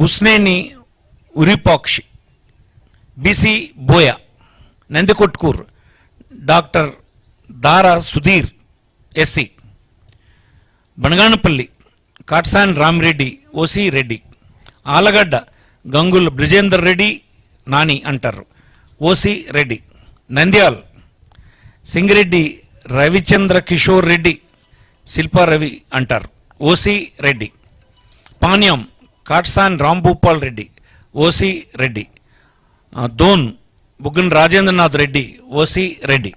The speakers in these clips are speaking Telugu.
Busineni Virupakshi, BC Boya, Nandikotkur doctor Dara Sudheer SC, Banaganapalle Katasani Ramireddy OC Reddy, Allagadda Gangula Brijendra Reddy Nani అంటారు ఓసీ రెడ్డి, నంద్యాల్ సింగిరెడ్డి రవిచంద్ర కిషోర్ రెడ్డి శిల్పా రవి అంటారు OC Reddy, Panyam Katasani Rambhupal Reddy OC Reddy, Dhone Buggana Rajendranath Reddy OC Reddy,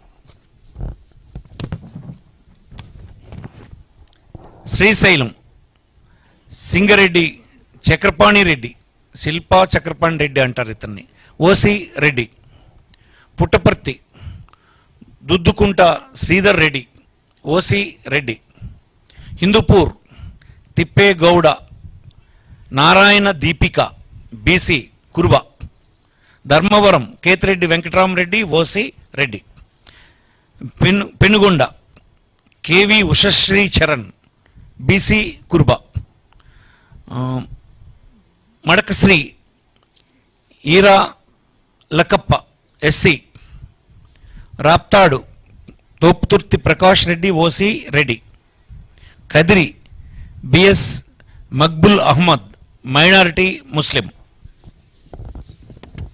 Srisailam Singireddy Chakrapani Reddy Shilpa Chakrapani Reddy అంటారు ఇతన్ని OC Reddy, Puttaparthi Duddukunta Sridhar Reddy OC Reddy, Hindupur Thippegowda Narayana Deepika BC Kuruba, Dharmavaram Kethireddy Venkatarama Reddy OC Reddy, Penukonda KV Ushasri Charan BC Kuruba, Madakasira Eera Lakkappa SC, Raptadu Thopudurthi Prakash Reddy OC Reddy, Kadiri BS Maqbool Ahmed minority ముస్లిం,